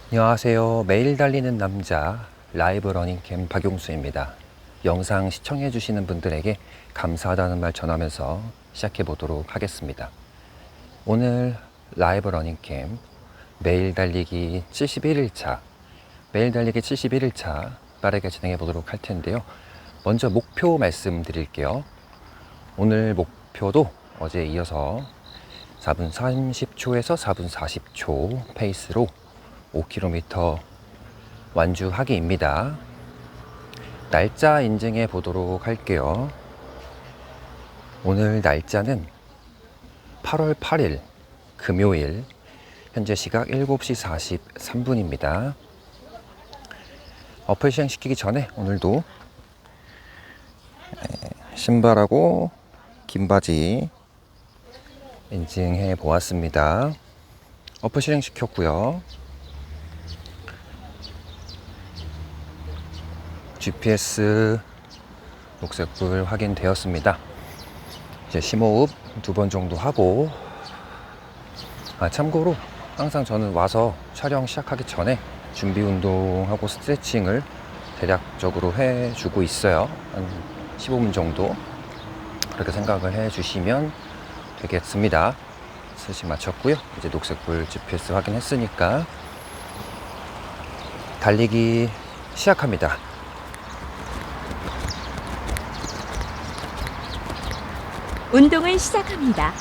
안녕하세요. 매일 달리는 남자 라이브 러닝캠 박용수입니다. 영상 시청해 주시는 분들에게 감사하다는 말 전하면서 시작해 보도록 하겠습니다. 오늘 라이브 러닝캠 매일 달리기 71일차 매일 달리기 71일차 빠르게 진행해 보도록 할 텐데요. 먼저 목표 말씀드릴게요. 오늘 목표도 어제에 이어서 4분 30초에서 4분 40초 페이스로 5km 완주하기입니다. 날짜 인증해 보도록 할게요. 오늘 날짜는 8월 8일 금요일, 현재 시각 7시 43분입니다. 어플 시행시키기 전에 오늘도 신발하고 긴 바지 인증해 보았습니다. 어플 실행시켰고요. GPS 녹색불 확인되었습니다. 이제 심호흡 2번 정도 하고, 참고로 항상 저는 와서 촬영 시작하기 전에 준비 운동하고 스트레칭을 대략적으로 해주고 있어요. 한 15분 정도 그렇게 생각을 해주시면 되겠습니다. 스시 마쳤고요. 이제 녹색불 GPS 확인했으니까 달리기 시작합니다. 운동을 시작합니다.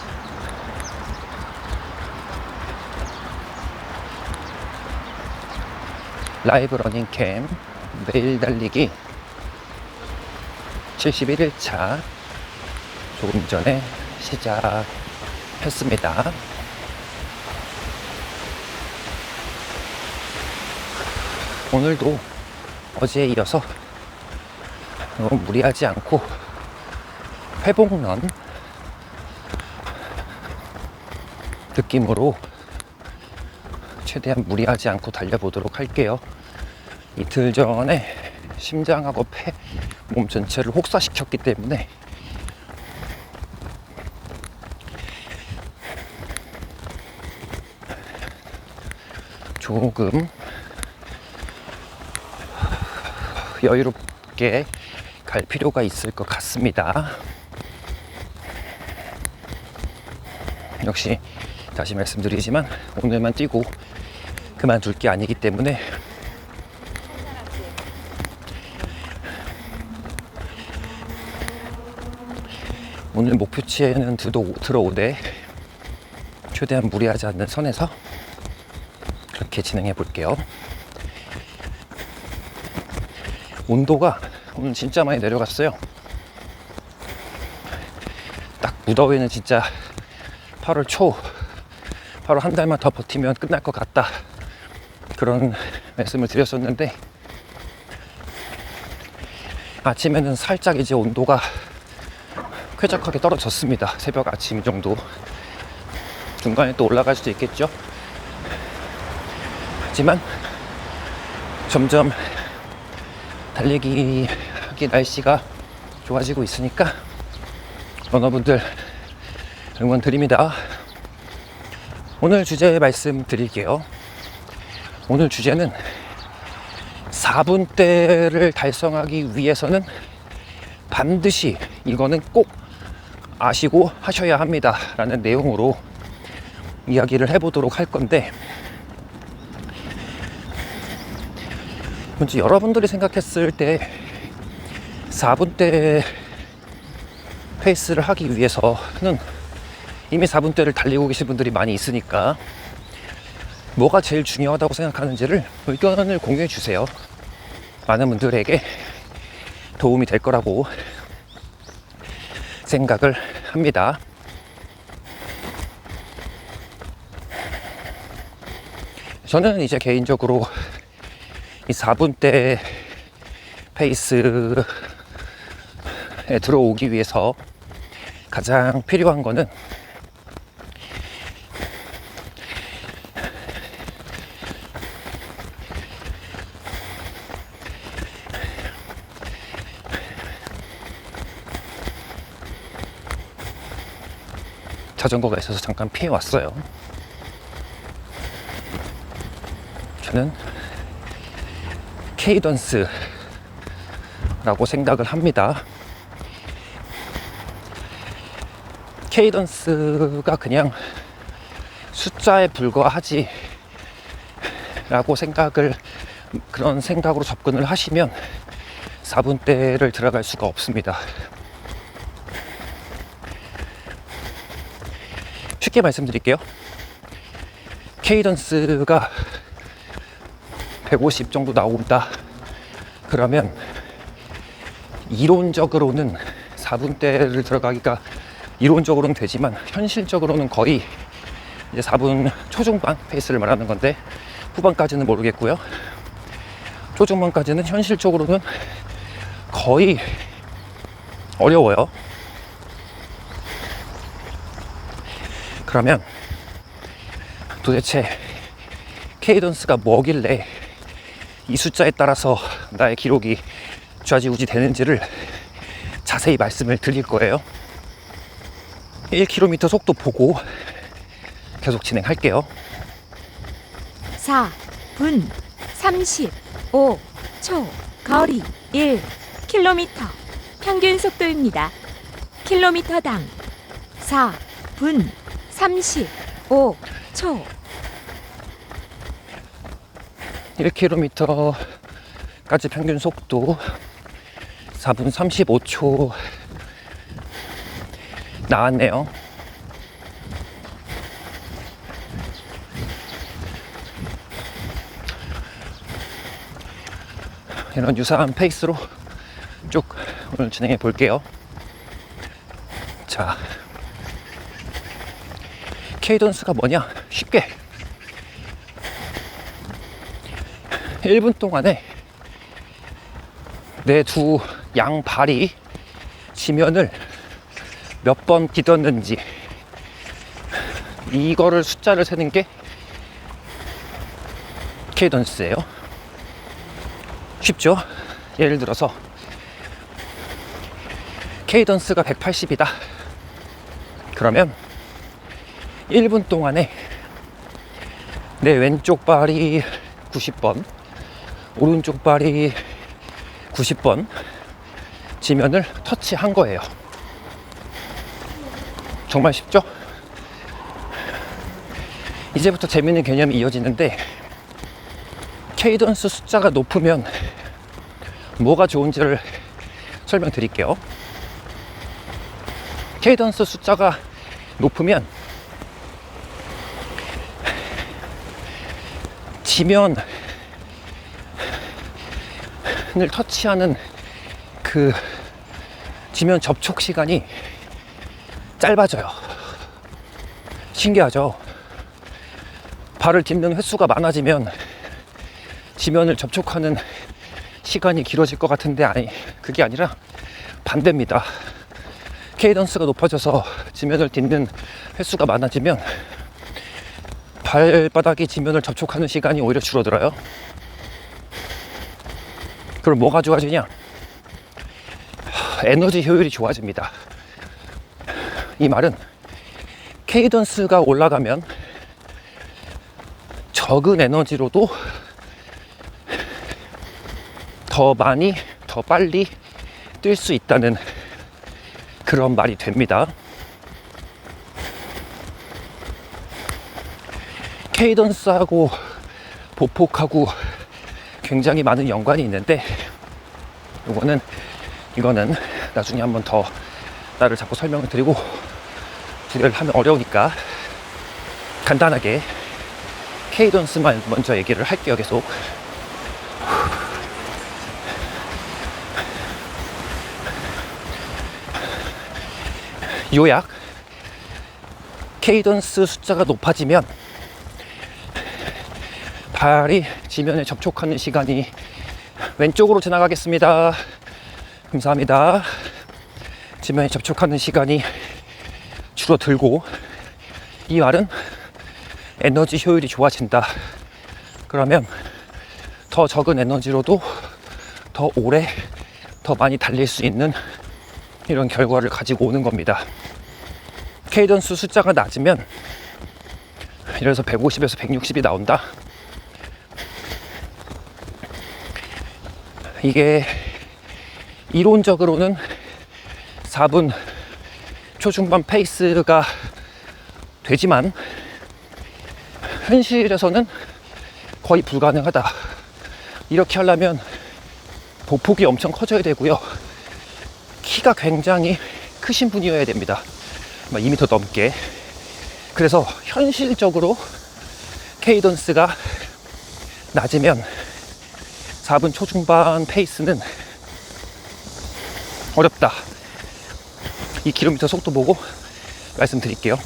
라이브 러닝캠 매일 달리기 71일차 조금 전에 시작했습니다. 오늘도 어제에 이어서 너무 무리하지 않고 회복런 느낌으로 최대한 무리하지 않고 달려보도록 할게요. 이틀 전에 심장하고 폐, 몸 전체를 혹사시켰기 때문에 조금 여유롭게 갈 필요가 있을 것 같습니다. 역시 다시 말씀드리지만 오늘만 뛰고 그만둘 게 아니기 때문에 오늘 목표치에는 들어오되 최대한 무리하지 않는 선에서 그렇게 진행해 볼게요. 온도가 오늘 진짜 많이 내려갔어요. 딱 무더위는 진짜 8월 초, 바로 한 달만 더 버티면 끝날 것 같다, 그런 말씀을 드렸었는데, 아침에는 살짝 이제 온도가 쾌적하게 떨어졌습니다. 새벽 아침 정도. 중간에 또 올라갈 수도 있겠죠. 하지만 점점 달리기 하기 날씨가 좋아지고 있으니까 러너분들 응원 드립니다. 오늘 주제 말씀드릴게요. 오늘 주제는 4분대를 달성하기 위해서는 반드시 이거는 꼭 아시고 하셔야 합니다 라는 내용으로 이야기를 해보도록 할 건데, 먼저 여러분들이 생각했을 때 4분대 페이스를 하기 위해서는 이미 4분대를 달리고 계신 분들이 많이 있으니까 뭐가 제일 중요하다고 생각하는지를 의견을 공유해 주세요. 많은 분들에게 도움이 될 거라고 생각을 합니다. 저는 이제 개인적으로 이 4분대 페이스에 들어오기 위해서 가장 필요한 거는 자전거가 있어서 잠깐 피해 왔어요. 저는 케이던스라고 생각을 합니다. 케이던스가 그냥 숫자에 불과하지 그런 생각으로 접근을 하시면 4분대를 들어갈 수가 없습니다. 쉽게 말씀드릴게요. 케이던스가 150 정도 나온다 그러면 이론적으로는 4분대를 들어가기가 이론적으로는 되지만 현실적으로는 거의 이제 4분 초중반 페이스를 말하는 건데 후반까지는 모르겠고요. 초중반까지는 현실적으로는 거의 어려워요. 그러면 도대체 케이던스가 뭐길래 이 숫자에 따라서 나의 기록이 좌지우지 되는지를 자세히 말씀을 드릴 거예요. 1km 속도 보고 계속 진행할게요. 4분 35초 거리 1km 평균 속도입니다. 킬로미터당 4분 35초 1km까지 평균 속도 4분 35초 나왔네요. 이런 유사한 페이스로 쭉 오늘 진행해 볼게요. 자, 케이던스가 뭐냐? 쉽게 1분 동안에 내 두 양발이 지면을 몇 번 디뎠는지 이거를 숫자를 세는 게 케이던스예요. 쉽죠? 예를 들어서 케이던스가 180이다 그러면 1분 동안에 내 왼쪽 발이 90번 오른쪽 발이 90번 지면을 터치한 거예요. 정말 쉽죠? 이제부터 재밌는 개념이 이어지는데 케이던스 숫자가 높으면 뭐가 좋은지를 설명드릴게요. 케이던스 숫자가 높으면 지면을 터치하는 그 지면 접촉 시간이 짧아져요. 신기하죠? 발을 딛는 횟수가 많아지면 지면을 접촉하는 시간이 길어질 것 같은데 그게 아니라 반대입니다. 케이던스가 높아져서 지면을 딛는 횟수가 많아지면 발바닥이 지면을 접촉하는 시간이 오히려 줄어들어요. 그럼 뭐가 좋아지냐? 에너지 효율이 좋아집니다. 이 말은 케이던스가 올라가면 적은 에너지로도 더 많이, 더 빨리 뛸 수 있다는 그런 말이 됩니다. 케이던스하고 보폭하고 굉장히 많은 연관이 있는데 이거는 나중에 한번 더 나를 자꾸 설명을 드리고 두개를 하면 어려우니까 간단하게 케이던스만 먼저 얘기를 할게요. 계속 요약, 케이던스 숫자가 높아지면 발이 지면에 접촉하는 시간이 왼쪽으로 지나가겠습니다. 감사합니다. 지면에 접촉하는 시간이 줄어들고 이 말은 에너지 효율이 좋아진다. 그러면 더 적은 에너지로도 더 오래 더 많이 달릴 수 있는 이런 결과를 가지고 오는 겁니다. 케이던스 숫자가 낮으면 예를 들어서 150에서 160이 나온다. 이게 이론적으로는 4분 초중반 페이스가 되지만 현실에서는 거의 불가능하다. 이렇게 하려면 보폭이 엄청 커져야 되고요. 키가 굉장히 크신 분이어야 됩니다. 2m 넘게. 그래서 현실적으로 케이던스가 낮으면 4분 초중반 페이스는 어렵다. 2km 속도 보고 말씀드릴게요.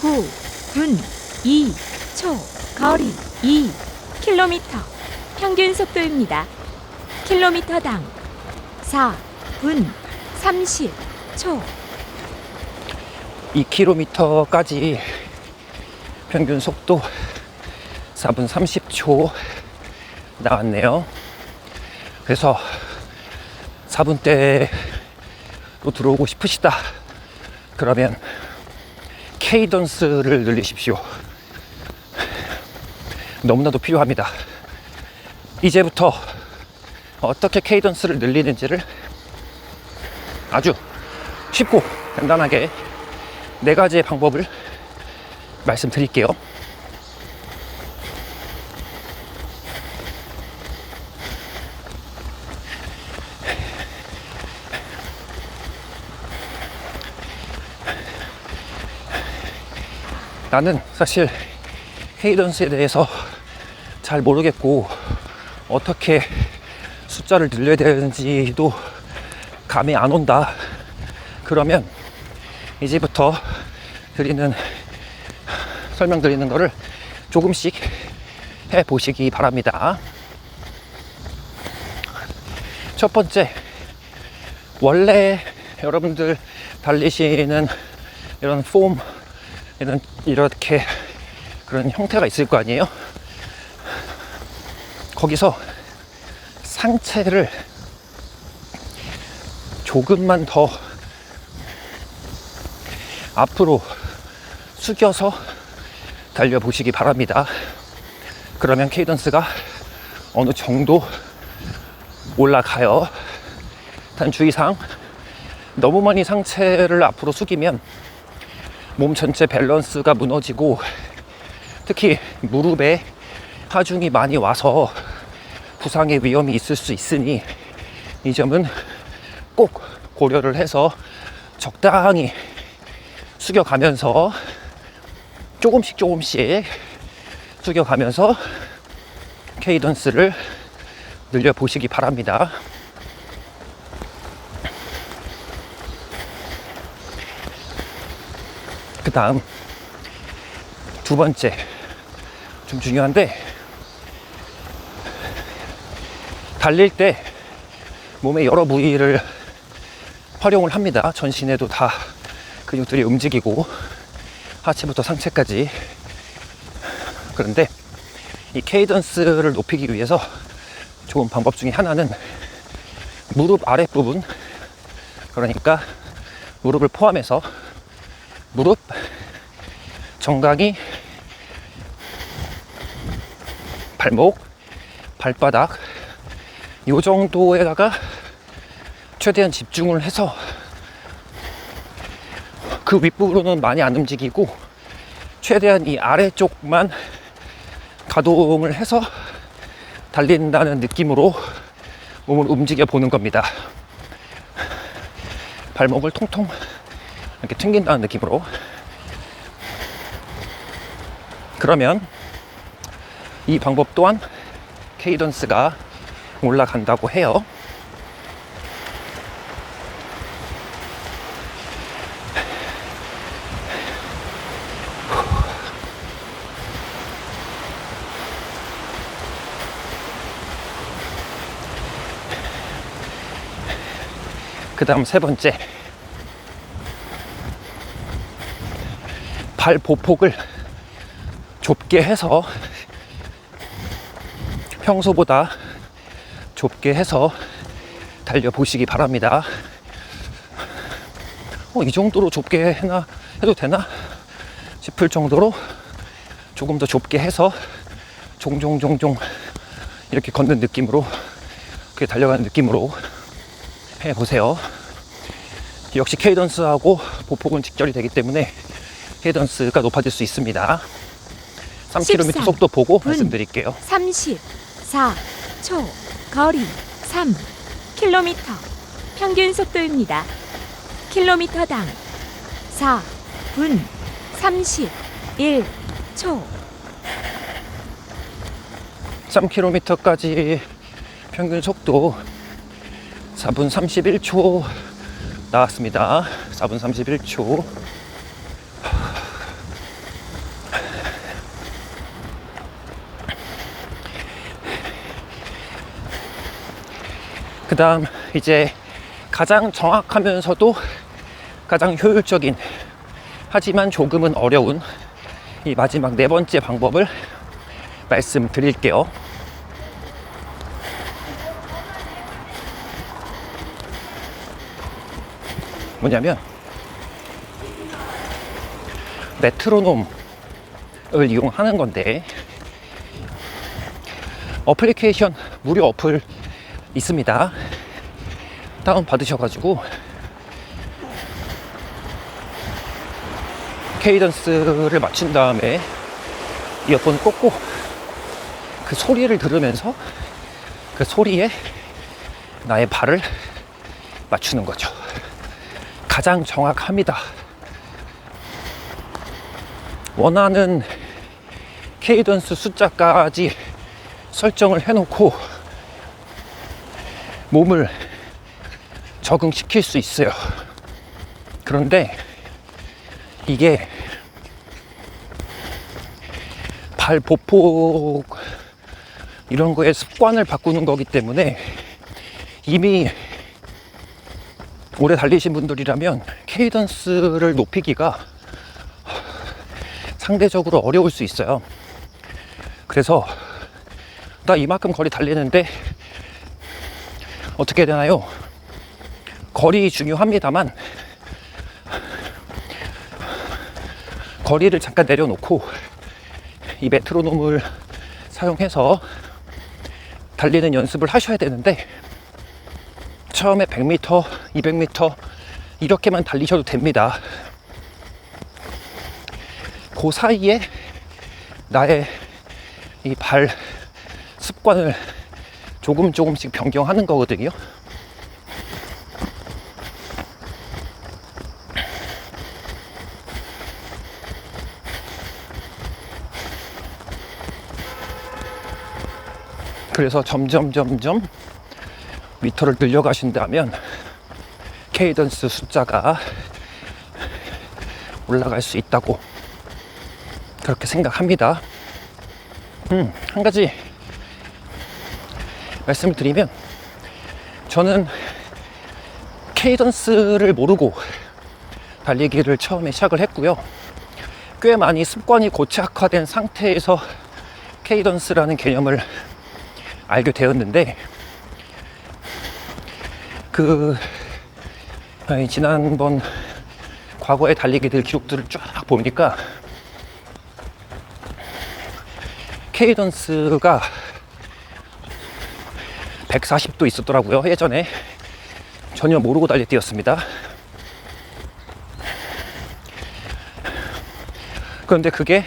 9분 2초 거리 2km 평균 속도입니다. 킬로미터당 4분 30초 2km까지 평균 속도 4분 30초 나왔네요. 그래서 4분대로 들어오고 싶으시다. 그러면 케이던스를 늘리십시오. 너무나도 필요합니다. 이제부터 어떻게 케이던스를 늘리는지를 아주 쉽고 간단하게 4가지의 방법을 말씀드릴게요. 나는 사실 케이던스에 대해서 잘 모르겠고 어떻게 숫자를 늘려야 되는지도 감이 안 온다. 그러면 이제부터 설명드리는 거를 조금씩 해보시기 바랍니다. 첫 번째, 원래 여러분들 달리시는 이런 폼, 이렇게 그런 형태가 있을 거 아니에요? 거기서 상체를 조금만 더 앞으로 숙여서 달려보시기 바랍니다. 그러면 케이던스가 어느 정도 올라가요. 단 주의사항, 너무 많이 상체를 앞으로 숙이면 몸 전체 밸런스가 무너지고 특히 무릎에 하중이 많이 와서 부상의 위험이 있을 수 있으니 이 점은 꼭 고려를 해서 적당히 숙여가면서 조금씩 숙여가면서 케이던스를 늘려보시기 바랍니다. 그 다음 두 번째, 좀 중요한데, 달릴 때 몸의 여러 부위를 활용을 합니다. 전신에도 다 근육들이 움직이고 하체부터 상체까지. 그런데 이 케이던스를 높이기 위해서 좋은 방법 중에 하나는 무릎 아랫부분, 그러니까 무릎을 포함해서 무릎, 정강이, 발목, 발바닥 요 정도에다가 최대한 집중을 해서 그 윗부분은 많이 안 움직이고 최대한 이 아래쪽만 가동을 해서 달린다는 느낌으로 몸을 움직여 보는 겁니다. 발목을 통통 이렇게 튕긴다는 느낌으로. 그러면 이 방법 또한 케이던스가 올라간다고 해요. 그 다음 세 번째, 발 보폭을 좁게 해서, 평소보다 좁게 해서 달려보시기 바랍니다. 이 정도로 좁게 해도 되나 싶을 정도로 조금 더 좁게 해서 종종 이렇게 걷는 느낌으로 그렇게 달려가는 느낌으로 해보세요. 역시 케이던스하고 보폭은 직결이 되기 때문에 케이던스가 높아질 수 있습니다. 3km 13 속도 보고 분. 말씀드릴게요. 34초 거리 3km 평균 속도입니다. 킬로미터당 4분 31초 3km까지 평균 속도 4분 31초 나왔습니다. 4분 31초. 그 다음 이제 가장 정확하면서도 가장 효율적인, 하지만 조금은 어려운 이 마지막 네 번째 방법을 말씀드릴게요. 뭐냐면 메트로놈을 이용하는 건데, 어플리케이션 무료 어플 있습니다. 다운 받으셔가지고 케이던스를 맞춘 다음에 이어폰을 꽂고 그 소리를 들으면서 그 소리에 나의 발을 맞추는 거죠. 가장 정확합니다. 원하는 케이던스 숫자까지 설정을 해놓고 몸을 적응시킬 수 있어요. 그런데 이게 발 보폭 이런 거에 습관을 바꾸는 거기 때문에 이미 오래 달리신 분들이라면 케이던스를 높이기가 상대적으로 어려울 수 있어요. 그래서 나 이만큼 거리 달리는데 어떻게 되나요? 거리 중요합니다만 거리를 잠깐 내려놓고 이 메트로놈을 사용해서 달리는 연습을 하셔야 되는데, 처음에 100m, 200m 이렇게만 달리셔도 됩니다. 그 사이에 나의 이 발 습관을 조금씩 변경하는 거거든요. 그래서 점점 미터를 늘려가신다면 케이던스 숫자가 올라갈 수 있다고 그렇게 생각합니다. 한 가지 말씀을 드리면, 저는 케이던스를 모르고 달리기를 처음에 시작을 했고요. 꽤 많이 습관이 고착화된 상태에서 케이던스라는 개념을 알게 되었는데, 지난번 과거의 달리기들 기록들을 쫙 보니까 케이던스가 140도 있었더라고요. 예전에 전혀 모르고 뛰었습니다. 그런데 그게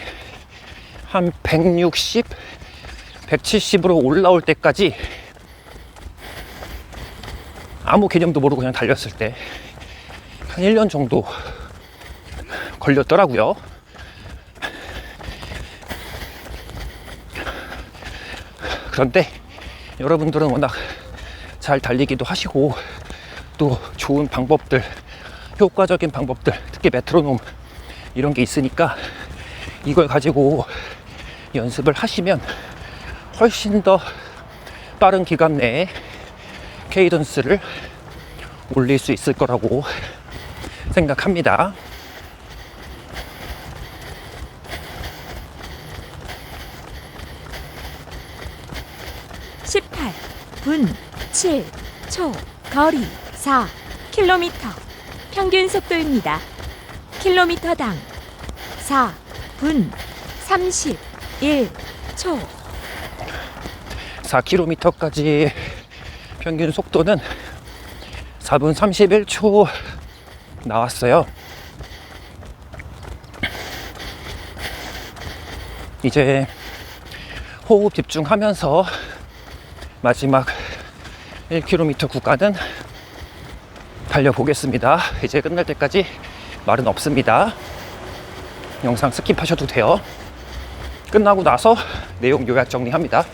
한 160, 170으로 올라올 때까지 아무 개념도 모르고 그냥 달렸을 때 한 1년 정도 걸렸더라고요. 그런데 여러분들은 워낙 잘 달리기도 하시고 또 좋은 방법들, 효과적인 방법들, 특히 메트로놈 이런 게 있으니까 이걸 가지고 연습을 하시면 훨씬 더 빠른 기간 내에 케이던스를 올릴 수 있을 거라고 생각합니다. 분 7초 거리 4km 평균 속도입니다. 킬로미터당 4분 31초 4km까지 평균 속도는 4분 31초 나왔어요. 이제 호흡 집중하면서 마지막 1km 구간은 달려보겠습니다. 이제 끝날 때까지 말은 없습니다. 영상 스킵하셔도 돼요. 끝나고 나서 내용 요약 정리합니다.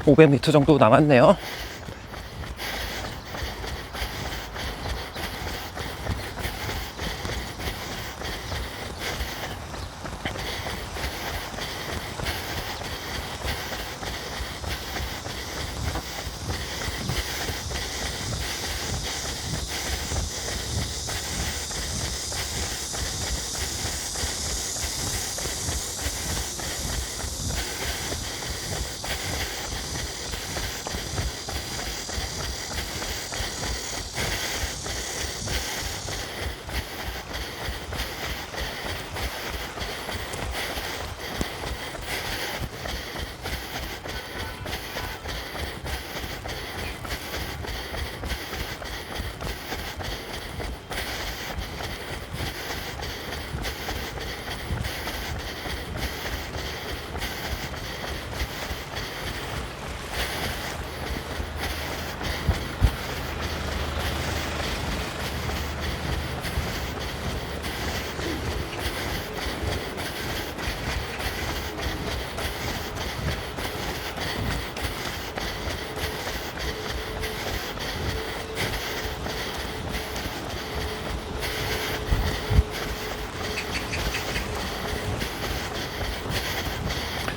(500m) 정도 남았네요.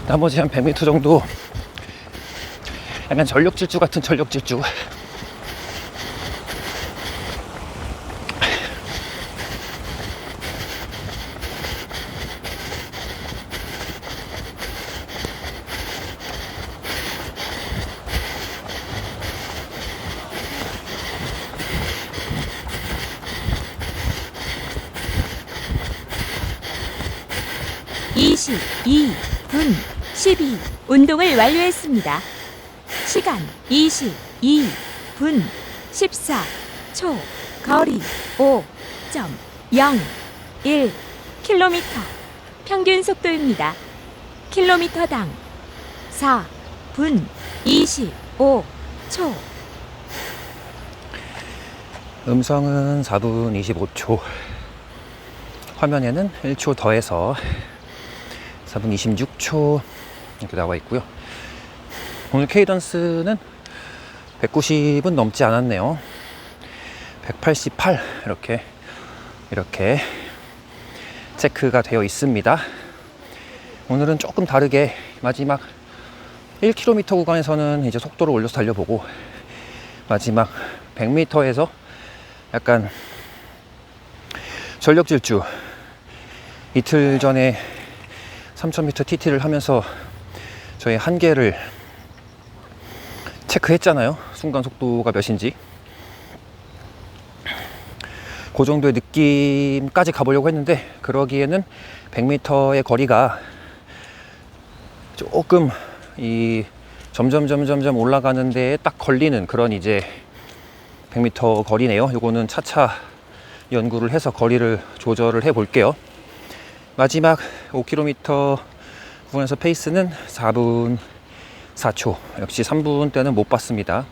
나머지 한 100m 정도 약간 전력 질주 같은 전력 질주. (22분 12) 운동을 완료했습니다. 시간 22분 14초. 거리 5.01 km. 평균 속도입니다. 킬로미터당 4분 25초. 음성은 4분 25초. 화면에는 1초 더해서 4분 26초 이렇게 나와 있고요. 오늘 케이던스는 190은 넘지 않았네요. 188 이렇게 체크가 되어 있습니다. 오늘은 조금 다르게 마지막 1km 구간에서는 이제 속도를 올려서 달려보고, 마지막 100m에서 약간 전력 질주, 이틀 전에 3000m TT를 하면서 저의 한계를 체크했잖아요. 순간 속도가 몇인지. 그 정도의 느낌까지 가보려고 했는데, 그러기에는 100m의 거리가 조금 이 점점 올라가는 데에 딱 걸리는 그런 이제 100m 거리네요. 요거는 차차 연구를 해서 거리를 조절을 해 볼게요. 마지막 5km 부분에서 페이스는 4분 4초. 역시 3분 때는 못 봤습니다.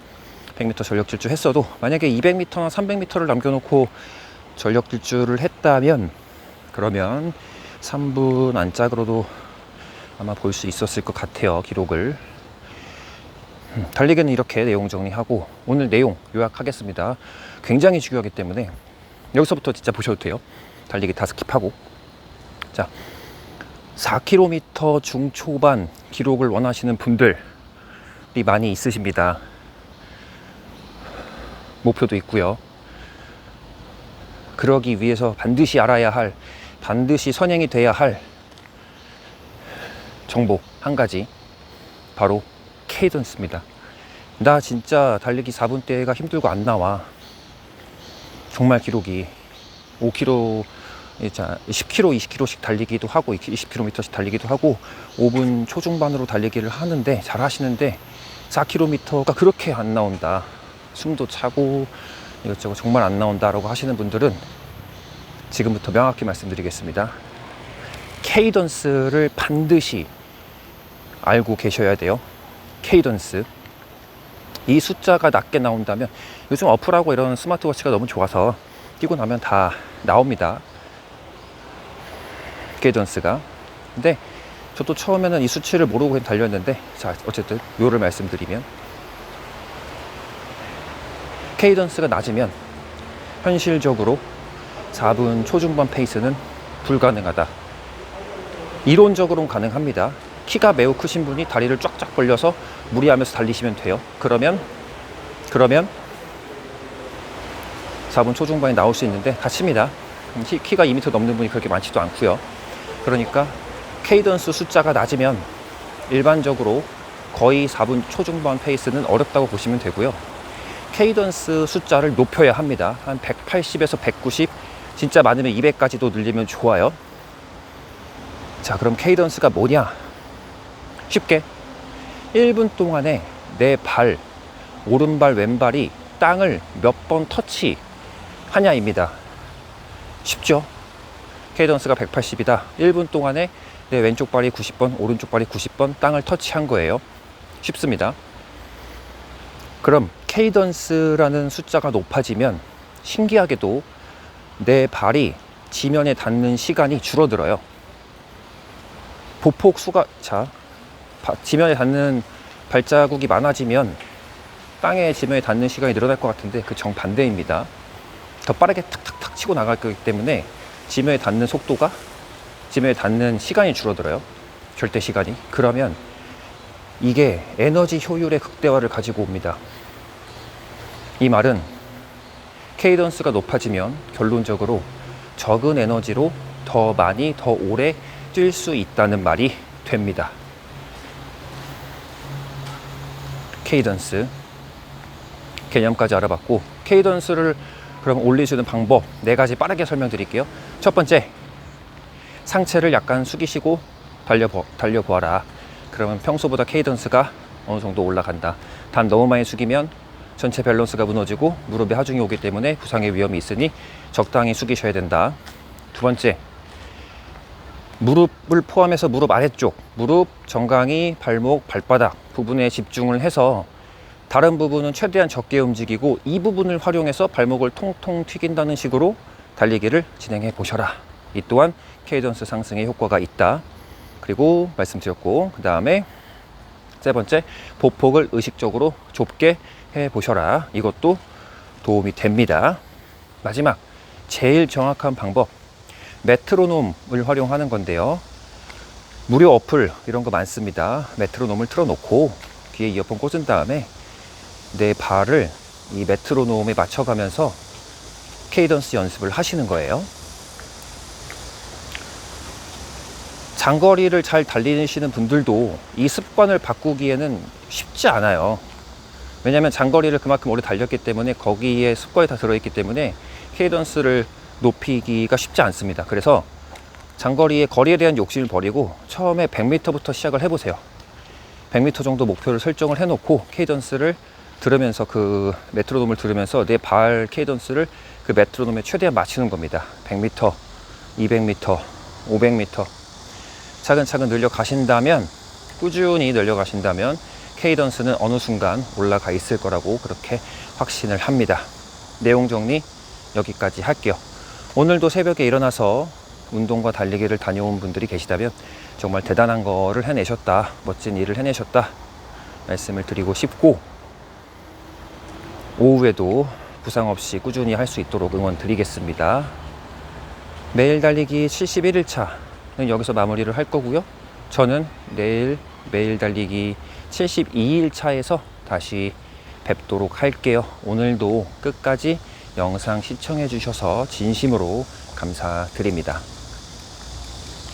100m 전력 질주 했어도 만약에 200m나 300m를 남겨놓고 전력 질주를 했다면, 그러면 3분 안짝으로도 아마 볼 수 있었을 것 같아요, 기록을. 달리기는 이렇게 내용 정리하고 오늘 내용 요약하겠습니다. 굉장히 중요하기 때문에 여기서부터 진짜 보셔도 돼요. 달리기 다 스킵하고. 자, 4km 중초반 기록을 원하시는 분들이 많이 있으십니다. 목표도 있고요. 그러기 위해서 반드시 알아야 할, 반드시 선행이 돼야 할 정보 한 가지, 바로 케이던스입니다. 나 진짜 달리기 4분대가 힘들고 안 나와. 정말 기록이 5km, 10km, 20km씩 달리기도 하고 20km씩 달리기도 하고 5분 초중반으로 달리기를 하는데, 잘 하시는데 4km가 그렇게 안 나온다, 숨도 차고 이것저것 정말 안 나온다 라고 하시는 분들은 지금부터 명확히 말씀드리겠습니다. 케이던스를 반드시 알고 계셔야 돼요. 케이던스. 이 숫자가 낮게 나온다면, 요즘 어플하고 이런 스마트워치가 너무 좋아서 뛰고 나면 다 나옵니다, 케이던스가. 근데 저도 처음에는 이 수치를 모르고 그냥 달렸는데, 자, 어쨌든 요를 말씀드리면, 케이던스가 낮으면 현실적으로 4분 초중반 페이스는 불가능하다. 이론적으로는 가능합니다. 키가 매우 크신 분이 다리를 쫙쫙 벌려서 무리하면서 달리시면 돼요. 그러면 4분 초중반이 나올 수 있는데 갇힙니다. 키가 2m 넘는 분이 그렇게 많지도 않고요. 그러니까 케이던스 숫자가 낮으면 일반적으로 거의 4분 초중반 페이스는 어렵다고 보시면 되고요. 케이던스 숫자를 높여야 합니다. 한 180에서 190, 진짜 많으면 200까지도 늘리면 좋아요. 자, 그럼 케이던스가 뭐냐? 쉽게 1분 동안에 내 발, 오른발, 왼발이 땅을 몇 번 터치하냐입니다. 쉽죠? 케이던스가 180이다. 1분 동안에 내 왼쪽 발이 90번, 오른쪽 발이 90번 땅을 터치한 거예요. 쉽습니다. 그럼 케이던스라는 숫자가 높아지면 신기하게도 내 발이 지면에 닿는 시간이 줄어들어요. 보폭 수가, 자, 지면에 닿는 발자국이 많아지면 땅에 지면에 닿는 시간이 늘어날 것 같은데, 그 정반대입니다. 더 빠르게 탁탁탁 치고 나갈 거기 때문에 지면에 닿는 속도가, 지면에 닿는 시간이 줄어들어요. 절대 시간이. 그러면 이게 에너지 효율의 극대화를 가지고 옵니다. 이 말은 케이던스가 높아지면 결론적으로 적은 에너지로 더 많이, 더 오래 뛸 수 있다는 말이 됩니다. 케이던스 개념까지 알아봤고, 케이던스를 그럼 올리시는 방법 4가지 빠르게 설명드릴게요. 첫 번째, 상체를 약간 숙이시고 달려보아라. 그러면 평소보다 케이던스가 어느 정도 올라간다. 단 너무 많이 숙이면 전체 밸런스가 무너지고 무릎에 하중이 오기 때문에 부상의 위험이 있으니 적당히 숙이셔야 된다. 두 번째, 무릎을 포함해서 무릎 아래쪽, 무릎, 정강이, 발목, 발바닥 부분에 집중을 해서 다른 부분은 최대한 적게 움직이고 이 부분을 활용해서 발목을 통통 튀긴다는 식으로 달리기를 진행해 보셔라. 이 또한 케이던스 상승에 효과가 있다. 그리고 말씀드렸고, 그 다음에 세 번째, 보폭을 의식적으로 좁게 해 보셔라. 이것도 도움이 됩니다. 마지막, 제일 정확한 방법, 메트로놈을 활용하는 건데요. 무료 어플 이런 거 많습니다. 메트로놈을 틀어놓고 귀에 이어폰 꽂은 다음에 내 발을 이 메트로놈에 맞춰가면서 케이던스 연습을 하시는 거예요. 장거리를 잘 달리시는 분들도 이 습관을 바꾸기에는 쉽지 않아요. 왜냐하면 장거리를 그만큼 오래 달렸기 때문에 거기에 습관이 다 들어있기 때문에 케이던스를 높이기가 쉽지 않습니다. 그래서 장거리의 거리에 대한 욕심을 버리고 처음에 100m부터 시작을 해보세요. 100m 정도 목표를 설정을 해놓고 케이던스를 들으면서 그 메트로놈을 들으면서 내 발 케이던스를 그 메트로놈에 최대한 맞추는 겁니다. 100m, 200m, 500m 차근차근 늘려가신다면, 꾸준히 늘려가신다면 케이던스는 어느 순간 올라가 있을 거라고 그렇게 확신을 합니다. 내용 정리 여기까지 할게요. 오늘도 새벽에 일어나서 운동과 달리기를 다녀온 분들이 계시다면 정말 대단한 거를 해내셨다, 멋진 일을 해내셨다 말씀을 드리고 싶고, 오후에도 부상 없이 꾸준히 할 수 있도록 응원 드리겠습니다. 매일 달리기 71일차는 여기서 마무리를 할 거고요. 저는 내일 매일 달리기 72일차에서 다시 뵙도록 할게요. 오늘도 끝까지 영상 시청해 주셔서 진심으로 감사드립니다.